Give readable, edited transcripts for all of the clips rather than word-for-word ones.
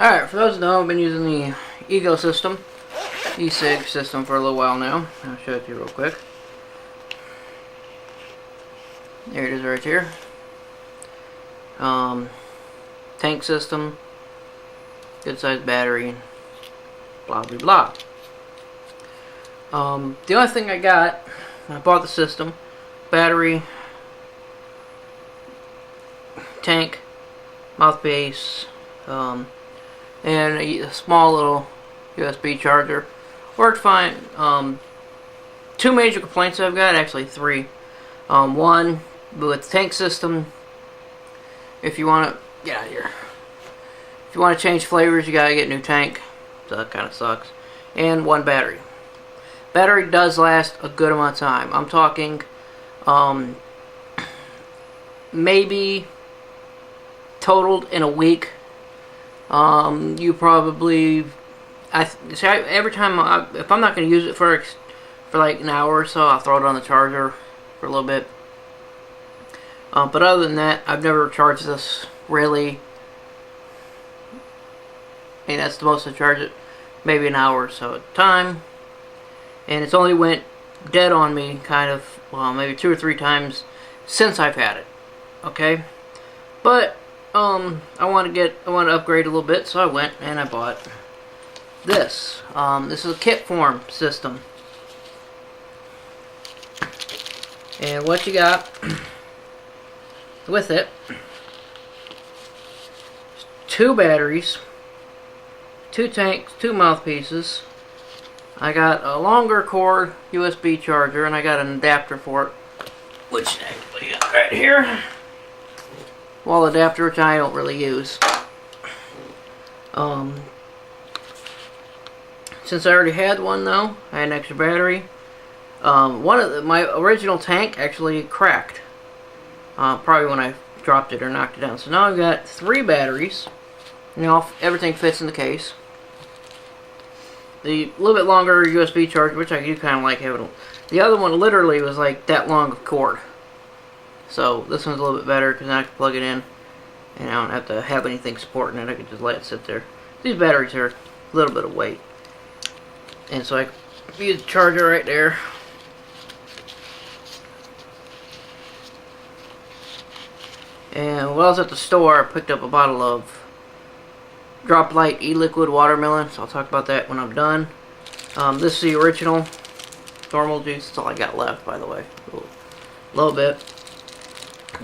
Alright, for those who know, I've been using the Ego system, e-cig system for a little while now. I'll show it to you real quick. There it is right here. Tank system, good size battery, blah blah blah. The only thing I got, I bought the system, battery, tank, mouthpiece, and a small little USB charger. Worked fine. Two major complaints I've got, actually three. One, with the tank system, if you want to, get out of here. If you want to change flavors, you gotta get a new tank. So that kind of sucks. And one battery. Battery does last a good amount of time. I'm talking, maybe totaled in a week. You probably, every time if I'm not going to use it for like an hour or so, I'll throw it on the charger for a little bit. But other than that, I've never charged this really. I mean, that's the most I charge it, maybe an hour or so at a time. And it's only went dead on me kind of, well, maybe 2 or 3 times since I've had it. Okay? But I want to upgrade a little bit, so I went and I bought this. This is a kit form system. And what you got with it, 2 batteries, 2 tanks, 2 mouthpieces. I got a longer cord USB charger, and I got an adapter for it, which I got right here. Wall adapter, which I don't really use. Since I already had one, though, I had an extra battery. My original tank actually cracked. Probably when I dropped it or knocked it down. So now I've got 3 batteries. You know, everything fits in the case. The little bit longer USB charger, which I do kind of like having. The other one literally was like that long of cord. So this one's a little bit better because now I can plug it in and I don't have to have anything supporting it. I can just let it sit there. These batteries are a little bit of weight. And so I can use the charger right there. And while I was at the store, I picked up a bottle of Drop Light E-Liquid Watermelon, so I'll talk about that when I'm done. This is the original normal juice. That's all I got left, by the way. A little bit.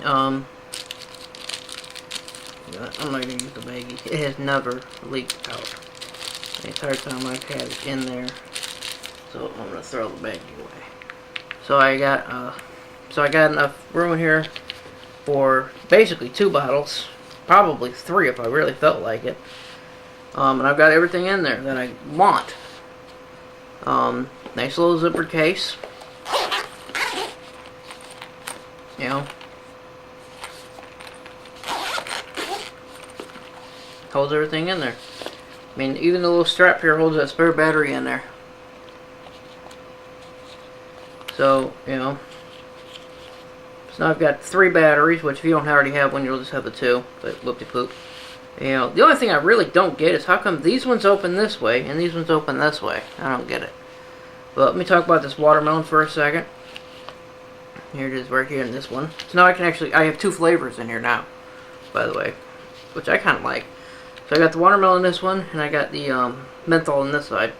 I'm not going to use the baggie. It has never leaked out. The entire time I've had it in there. So I'm going to throw the baggie away. So I got enough room here for basically 2 bottles. Probably 3 if I really felt like it. And I've got everything in there that I want. Nice little zipper case. You know. Holds everything in there. I mean, even the little strap here holds that spare battery in there. So, you know. So now I've got 3 batteries, which if you don't already have one, you'll just have the 2. But whoop-de-poop. You know, the only thing I really don't get is how come these ones open this way and these ones open this way. I don't get it. But let me talk about this watermelon for a second. Here it is right here in this one. So now I can actually, I have 2 flavors in here now, by the way, which I kind of like. So I got the watermelon in this one, and I got the menthol on this side.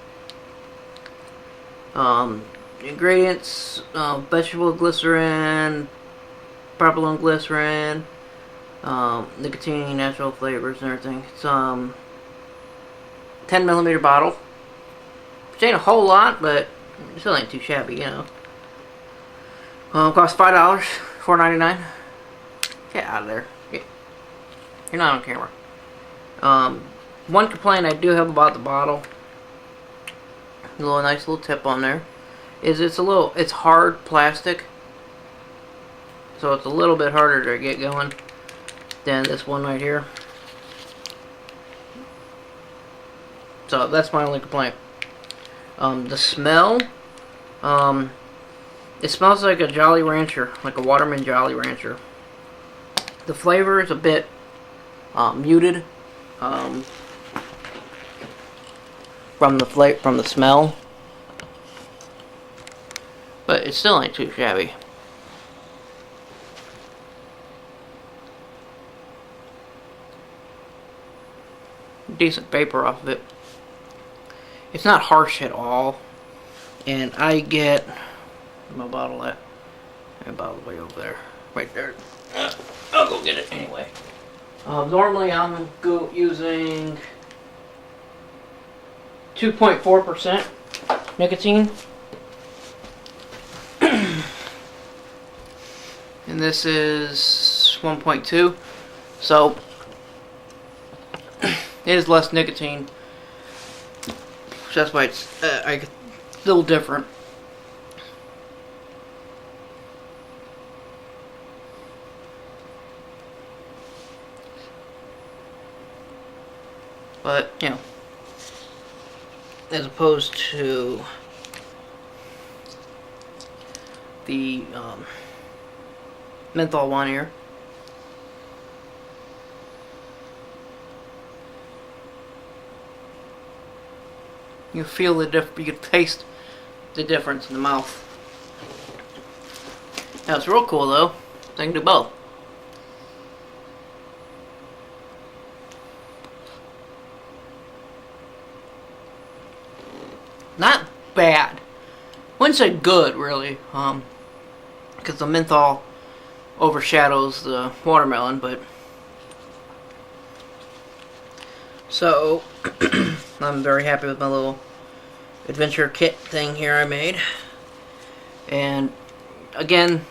Ingredients, vegetable glycerin, propylene glycerin, nicotine, natural flavors and everything. It's 10mm bottle, which ain't a whole lot, but it still ain't too shabby, you know. Cost $5, $4.99. Get out of there. You're not on camera. One complaint I do have about the bottle, a nice little tip on there, is it's hard plastic, so it's a little bit harder to get going than this one right here. So that's my only complaint. The smell, it smells like a Jolly Rancher, like a Waterman Jolly Rancher. The flavor is a bit muted. from the from the smell. But it still ain't too shabby. Decent vapor off of it. It's not harsh at all. And I get my bottle at my bottle way over there, right there. I'll go get it anyway. Normally I'm using 2.4% nicotine. And this is 1.2, so it is less nicotine. So that's why it's a little different. But, you know, as opposed to the menthol one here. You feel the you can taste the difference in the mouth. Now it's real cool though. I can do both. Not bad. Wouldn't say good really, because the menthol overshadows the watermelon, but so I'm very happy with my little adventure kit thing here I made. And again,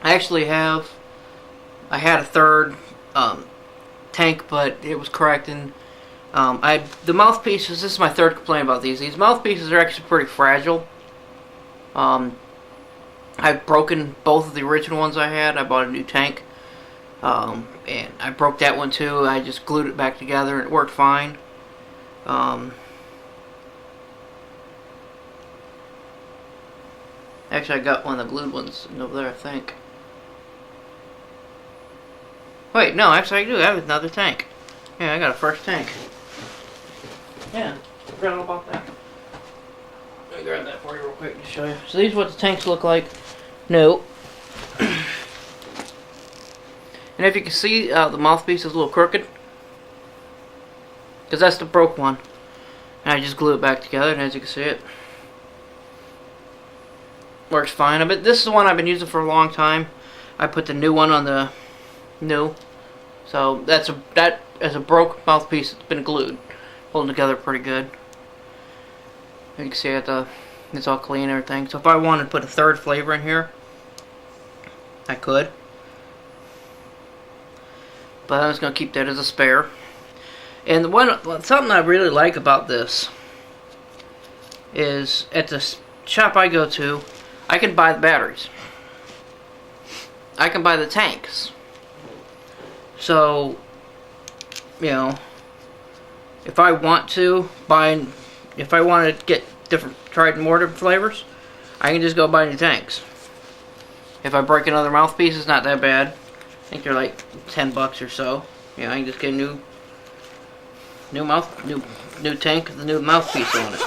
I had a third tank, but it was cracked, and the mouthpieces, this is my third complaint about these mouthpieces are actually pretty fragile. I've broken both of the original ones I had. I bought a new tank, and I broke that one too. I just glued it back together and it worked fine. Actually, I got one of the glued ones over there, I think. Wait, no, actually I do. I have another tank. Yeah, I got a fresh tank. Yeah, forgot all about that. Let me grab that for you real quick to show you. So these are what the tanks look like. No. And if you can see, the mouthpiece is a little crooked, because that's the broke one. And I just glue it back together, and as you can see, it works fine. But this is the one I've been using for a long time. I put the new one on the new. So that is a broke mouthpiece that's been glued, holding together pretty good. You can see it's all clean and everything. So if I wanted to put a third flavor in here, I could. But I'm just going to keep that as a spare. And something I really like about this is at the shop I go to, I can buy the batteries. I can buy the tanks. So, you know, if I want to get try more different flavors, I can just go buy new tanks. If I break another mouthpiece, it's not that bad. I think they're like $10 or so. You know, I can just get a new tank with a new mouthpiece on it.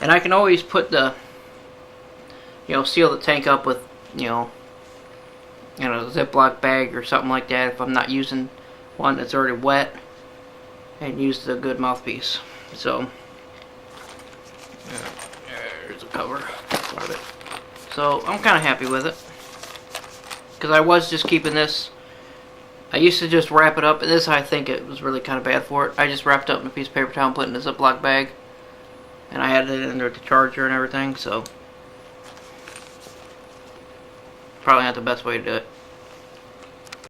And I can always put seal the tank up with, a Ziploc bag or something like that if I'm not using one that's already wet, and use the good mouthpiece. So there's a cover of it. So I'm kind of happy with it, because I was just keeping this. I used to just wrap it up, and this I think it was really kind of bad for it. I just wrapped it up in a piece of paper towel and put it in a Ziploc bag, and I had it in there with the charger and everything. So probably not the best way to do it.